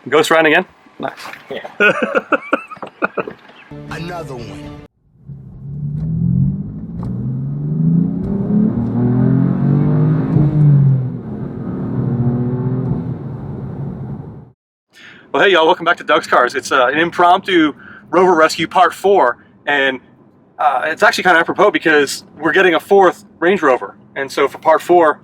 Ghost riding again? Nice. Yeah. Another one. Well, hey y'all, welcome back to Doug's Cars. It's an impromptu Rover Rescue Part 4, and it's actually kind of apropos because we're getting a 4th Range Rover. And so for Part 4,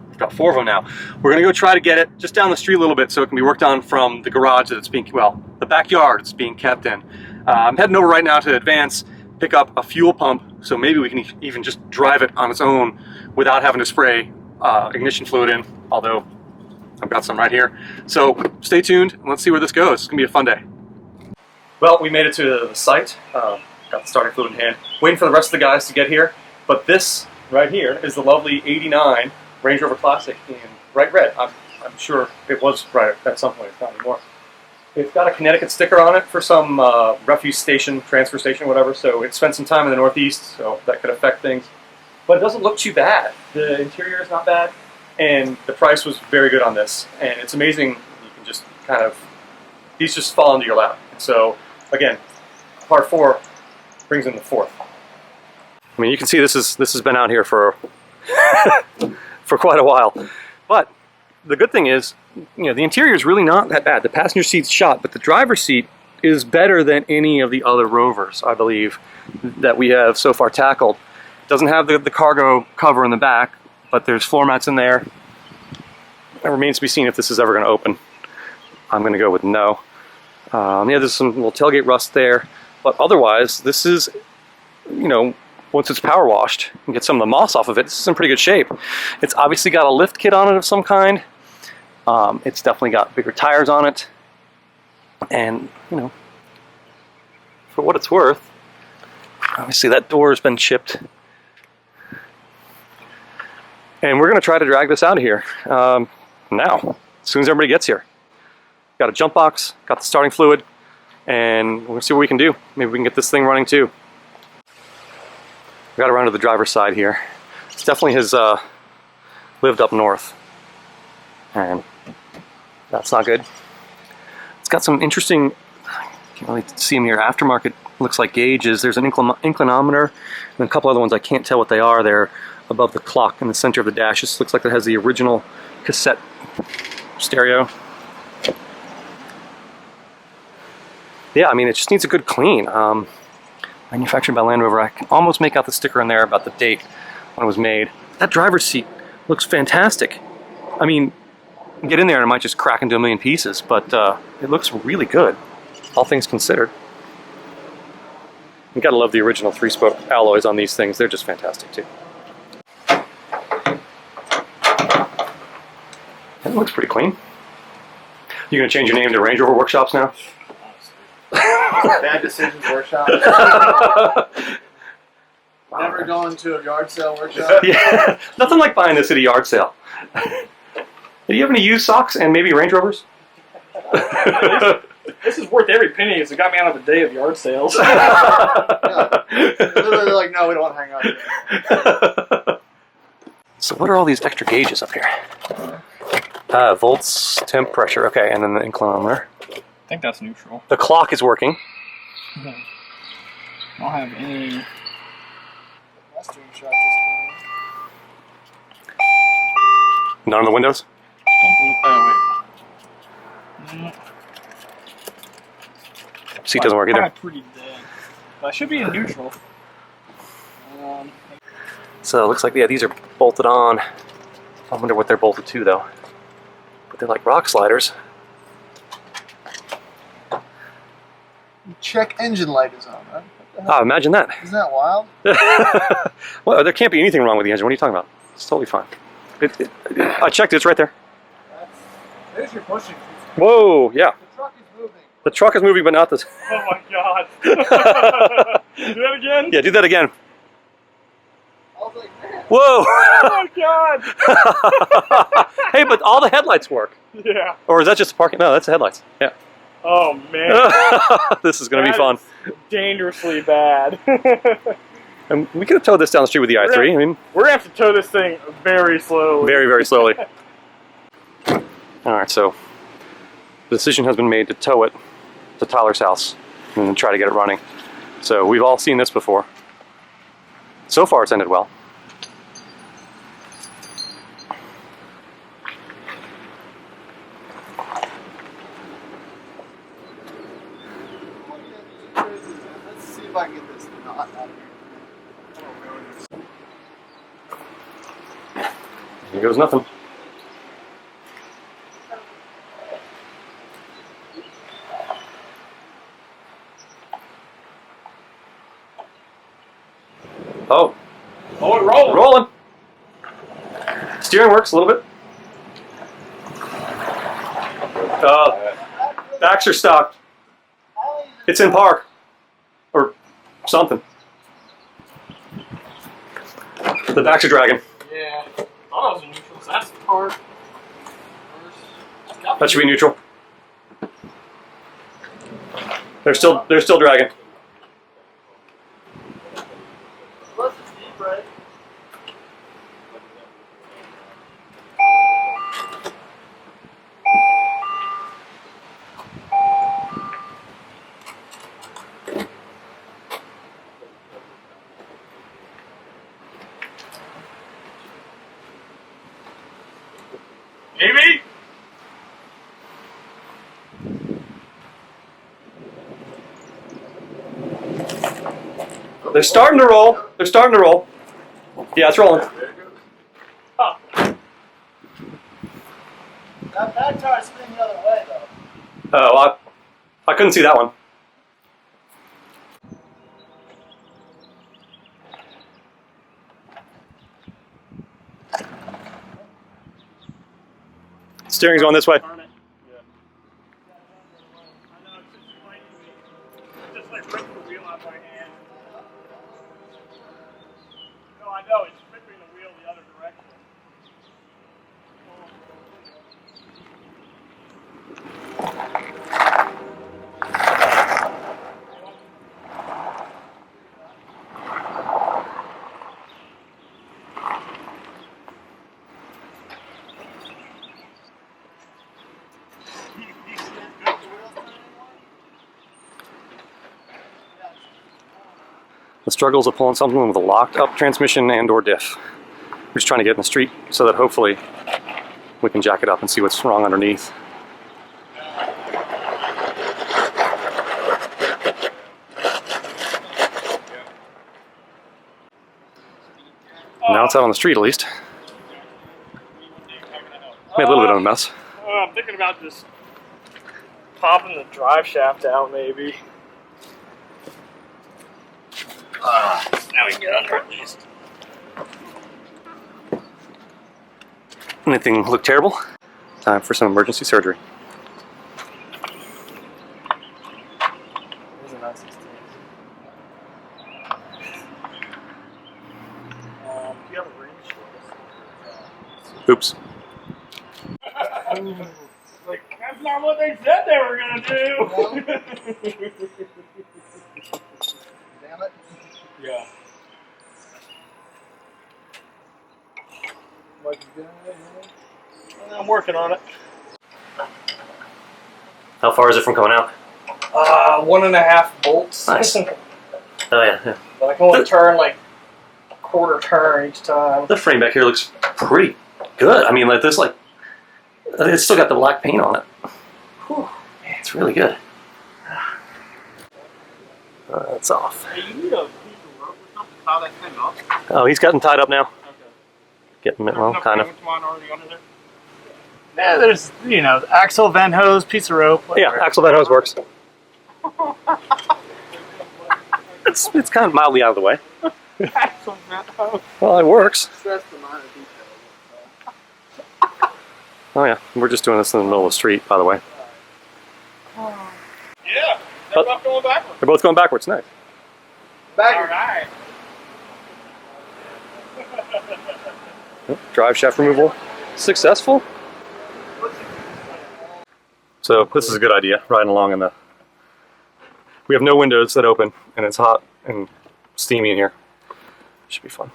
we've got 4 of them now. We're gonna go try to get it just down the street a little bit so it can be worked on from the garage that it's being, well, the backyard it's being kept in. I'm heading over right now to Advance, pick up a fuel pump, so maybe we can even just drive it on its own without having to spray ignition fluid in, although I've got some right here. So stay tuned and let's see where this goes. It's gonna be a fun day. Well, we made it to the site. Got the starting fluid in hand. Waiting for the rest of the guys to get here. But this right here is the lovely 89 Range Rover Classic in bright red. I'm sure it was bright at some point, it's not anymore. It's got a Connecticut sticker on it for some refuse station, transfer station, whatever. So it spent some time in the Northeast, so that could affect things. But it doesn't look too bad. The interior is not bad. And the price was very good on this, and it's amazing. You can just kind of, these just fall into your lap. So again, Part 4 brings in the 4th. I mean, you can see this has been out here for for quite a while. But the good thing is, you know, the interior is really not that bad. The passenger seat's shot, but the driver's seat is better than any of the other Rovers, I believe, that we have so far tackled. It doesn't have the cargo cover in the back, but there's floor mats in there. It remains to be seen if this is ever going to open. I'm going to go with no. Yeah, there's some little tailgate rust there, but otherwise, this is, you know, once it's power washed and get some of the moss off of it, this is in pretty good shape. It's obviously got a lift kit on it of some kind. It's definitely got bigger tires on it, and you know, for what it's worth, obviously that door has been chipped. And we're going to try to drag this out of here now, as soon as everybody gets here. Got a jump box, got the starting fluid, and we're going to see what we can do. Maybe we can get this thing running too. We got around to the driver's side here. This definitely has lived up north, and that's not good. It's got some interesting, can't really see them here, aftermarket looks like gauges. There's an inclinometer and a couple other ones. I can't tell what they are. They're above the clock in the center of the dash. This looks like it has the original cassette stereo. Yeah, I mean, it just needs a good clean. Manufactured by Land Rover. I can almost make out the sticker in there about the date when it was made. That driver's seat looks fantastic. I mean, get in there and it might just crack into a million pieces, but it looks really good, all things considered. You gotta love the original 3-spoke alloys on these things. They're just fantastic too. That looks pretty clean. You gonna change your name to Range Rover Workshops now? Bad Decisions Workshop. Never going to a yard sale workshop. Yeah, nothing like buying this at a yard sale. Do you have any used socks and maybe Range Rovers? This is worth every penny because it got me out of a day of yard sales. Yeah. Literally like, no, we don't want to hang out here. So what are all these extra gauges up here? Volts, temp, pressure, okay, and then the inclinometer. I think that's neutral. The clock is working. I don't have any. Western shop None on the windows? Oh, wait. Seat doesn't work either. Pretty dead. But I should be in neutral. So it looks like, yeah, these are bolted on. I wonder what they're bolted to though. But they're like rock sliders. check engine light is on, right? Oh, imagine that. Isn't that wild? Well, there can't be anything wrong with the engine. What are you talking about? It's totally fine. I checked it. It's right there. There's your pushing. Whoa, yeah. The truck is moving. The truck is moving, but not this. Oh my god. Do that again? Yeah, do that again. I was like, man. Whoa! Oh my god. Hey, but all the headlights work. Yeah. Or is that just the parking? No, that's the headlights. Yeah. Oh man. This is going to be fun. Dangerously bad. And we could have towed this down the street with the i3. I mean, we're going to have to tow this thing very slowly. very, very slowly. All right, so the decision has been made to tow it to Tyler's house and then try to get it running. So we've all seen this before. So far it's ended well. Let's see if I can get this knot out of here. Here goes nothing. Oh. Oh, it rolled. Rolling. Steering works a little bit. Backs are stopped. It's in park. Or something. The backs are dragging. Yeah. I thought it was a neutral. So that's part. That should be neutral. They're still dragging. Plus it's deep, right? Maybe. They're starting to roll. They're starting to roll. Yeah, it's rolling. Oh. That back tire's spinning the other way, though. Oh, I couldn't see that one. Steering's going this way. Turn it. Yeah. I know, it's just like ripping the wheel out of my hand. No, I know, it's ripping the wheel the other direction. The struggles of pulling something with a locked up transmission and or diff. We're just trying to get in the street so that hopefully we can jack it up and see what's wrong underneath. Now it's out on the street at least. Made a little bit of a mess. I'm thinking about just popping the drive shaft out, maybe. Now we can get under at least. Anything look terrible? Time for some emergency surgery. There's a nice 16. Do you have a range? Oops. Like, that's not what they said they were gonna do. Damn it. Yeah. What you doing? I'm working on it. How far is it from coming out? 1.5 bolts. Nice. Oh yeah. But I can only turn like a quarter turn each time. The frame back here looks pretty good. I mean, like this, like it's still got the black paint on it. Whew. Man, it's really good. It's off. Hey, you need a piece of rope or something to tie that thing up. Oh, he's gotten tied up now. Okay. Getting it, well, kind of. Already under there? Yeah, there's, axle, vent hose, piece of rope. Yeah, axle vent hose works. It's kind of mildly out of the way. Axle, vent hose. Well, it works. Stress the minor details. Oh yeah, we're just doing this in the middle of the street, by the way. Yeah, they're both going backwards. They're both going backwards. Nice. Back. Alright. Drive shaft removal successful. So this is a good idea, riding along in the... We have no windows that open, and it's hot and steamy in here. Should be fun.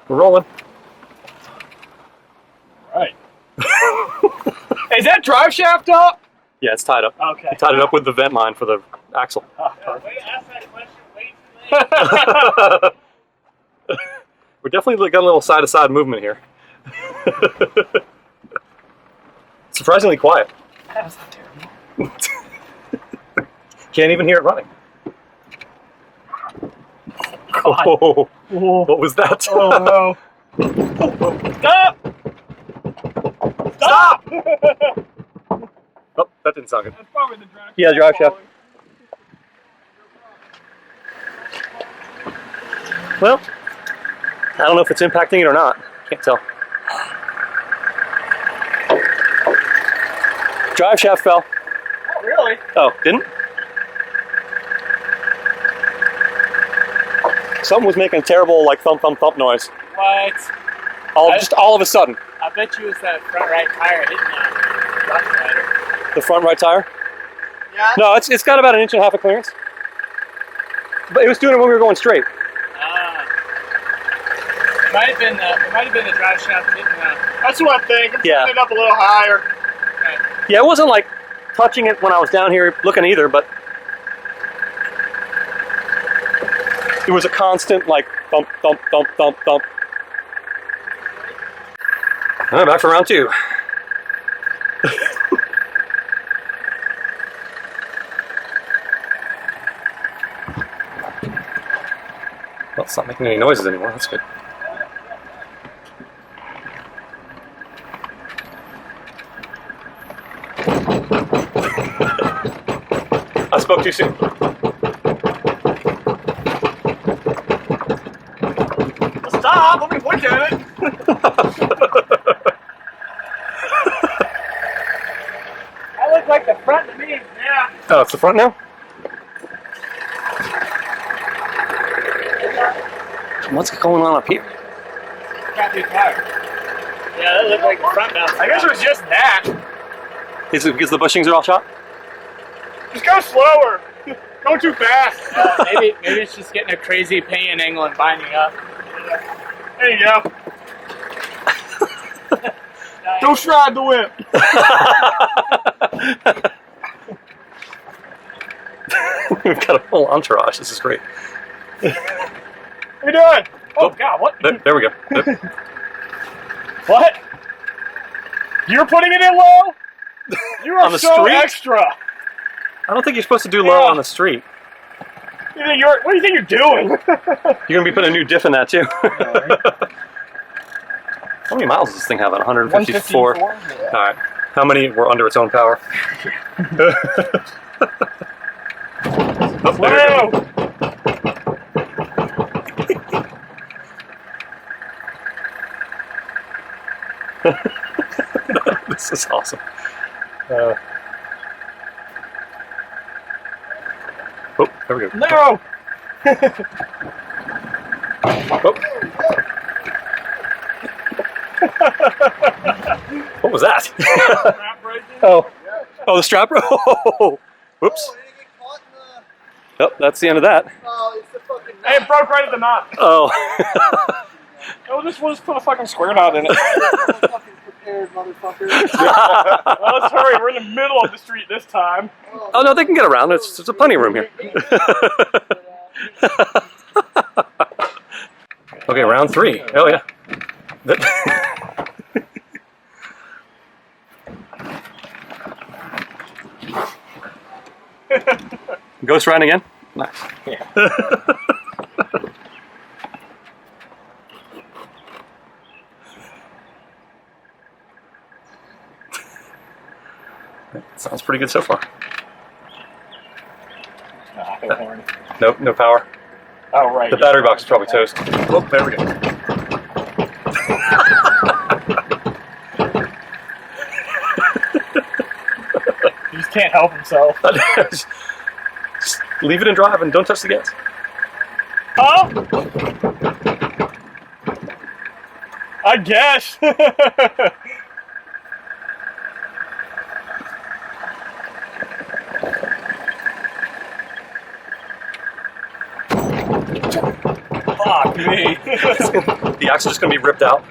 We're rolling. drive shaft up? Yeah, it's tied up. Okay. I tied it up with the vent line for the axle. Oh, Wait, ask that question way too late. We're definitely got a little side-to-side movement here. Surprisingly quiet. that was not terrible. Can't even hear it running. God. Oh, Whoa. what was that? Oh no. Stop! Stop! Oh, that didn't sound good. That's probably the drive. Yeah, drive shaft. Well, I don't know if it's impacting it or not. Can't tell. Drive shaft fell. Oh, really? Oh, didn't? Something was making a terrible, like, thump, thump, thump noise. What? Just all of a sudden. I bet you it was that front right tire hitting the rough rider. The front right tire? Yeah. No, it's got about 1.5 inches of clearance. But it was doing it when we were going straight. It might have been the drive shaft hitting the. That's what I'm thinking. Yeah. Putting it up a little higher. Okay. Yeah, it wasn't like touching it when I was down here looking either, but it was a constant, like, thump, thump, thump, thump, thump. All right, back for round 2. Well, it's not making any noises anymore. That's good. I spoke too soon. Stop! Let me look at it. That looked like the front to me. Yeah. Oh, it's the front now? What's going on up here? Got new tire. Yeah, that looked like the front now. I guess it was just that. Is it because the bushings are all shot? Just go slower. Go too fast. Maybe it's just getting a crazy pain angle and binding up. There you go. Go stride the whip. We've got a whole entourage. This is great. What are you doing? Oh, God, what? There we go. Yep. What? You're putting it in low? You are On the so street? extra. I don't think you're supposed to do low Yeah. on the street. What do you think you're doing? You're going to be putting a new diff in that, too. How many miles does this thing have? 154? 154? Yeah. All right. How many were under its own power? Oh, there it goes. This is awesome. Oh, there we go. No! Oh. What was that? Strap breaking? Oh, the strap. Oh, whoops. Oh, did it get caught in the... Oh, that's the end of that. Oh, it's the fucking Hey, it broke right at the knot. Oh. Oh, we'll just put a fucking square knot in it. fucking prepared, motherfucker. Well, let's hurry. We're in the middle of the street this time. Oh no, they can get around. There's plenty of room here. Okay, round 3. Oh yeah. Ghost riding again? Nice. Yeah. Sounds pretty good so far. Horn. Nope, no power. Oh, right. The battery box is probably toast. Oh, there we go. He just can't help himself. Just leave it and drive and don't touch the gas. Huh? I guess. Fuck me. The axle's just going to be ripped out.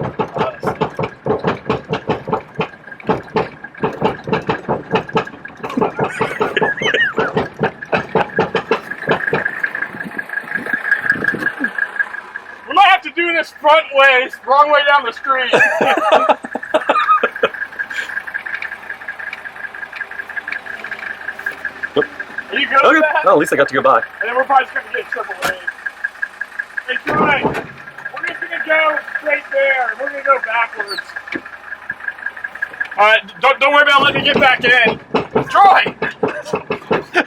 front ways, wrong way down the street. Are you good with that? Well, at least I got to go by. And then we're probably just gonna get triple A. Hey, Troy, we're just gonna go straight there, and we're gonna go backwards. All right, don't worry about letting me get back in. Troy,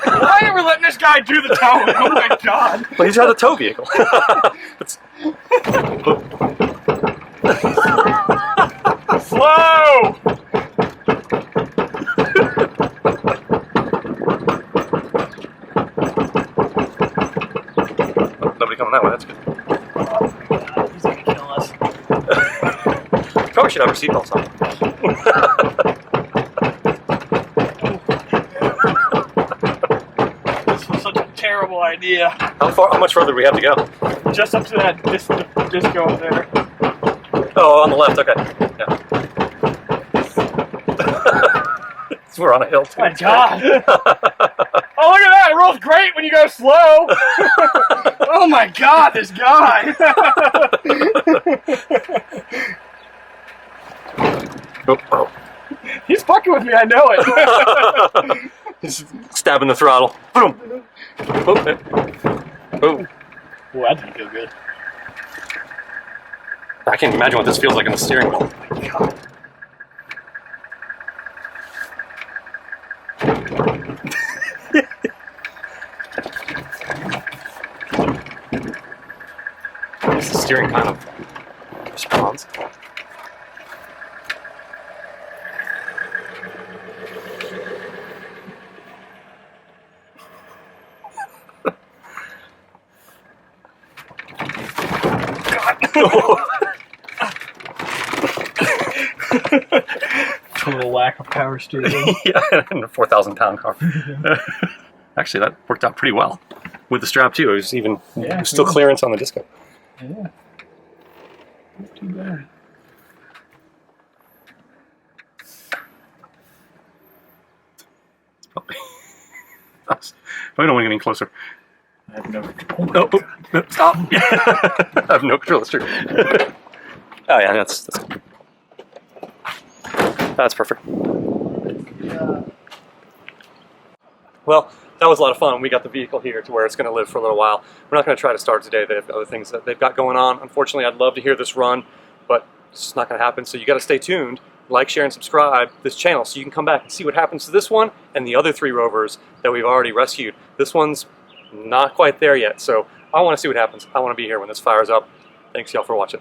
why are we letting this guy do the towing? Oh my God! Well, he's had a tow vehicle. Slow. Nobody coming that way. That's good. He's gonna kill us. Probably should have our seatbelts on. This was such a terrible idea. How much further do we have to go? Just up to that disco up there. Oh, on the left. Okay. Yeah. So we're on a hill too. My God. Oh, look at that! It rolls great when you go slow. Oh my God, this guy! Oh. He's fucking with me. I know it. He's stabbing the throttle. Boom. Oh. Oh. Ooh, that didn't feel good. I can't imagine what this feels like in the steering wheel. Oh my God. Is the steering kind of responds? Total lack of power steering. Yeah, and a 4,000-pound car. Actually, that worked out pretty well with the strap too. It was even still clearance on the disco. Yeah. Not too bad. It's probably don't want to get any closer. I have no control. Oh, stop! I have no control. That's true. Oh yeah, that's perfect. Well, that was a lot of fun. We got the vehicle here to where it's going to live for a little while. We're not going to try to start today. They have other things that they've got going on. Unfortunately, I'd love to hear this run, but it's just not going to happen. So you got to stay tuned, like, share, and subscribe to this channel so you can come back and see what happens to this one and the other 3 Rovers that we've already rescued. This one's not quite there yet, so I want to see what happens. I want to be here when this fires up. Thanks, y'all, for watching.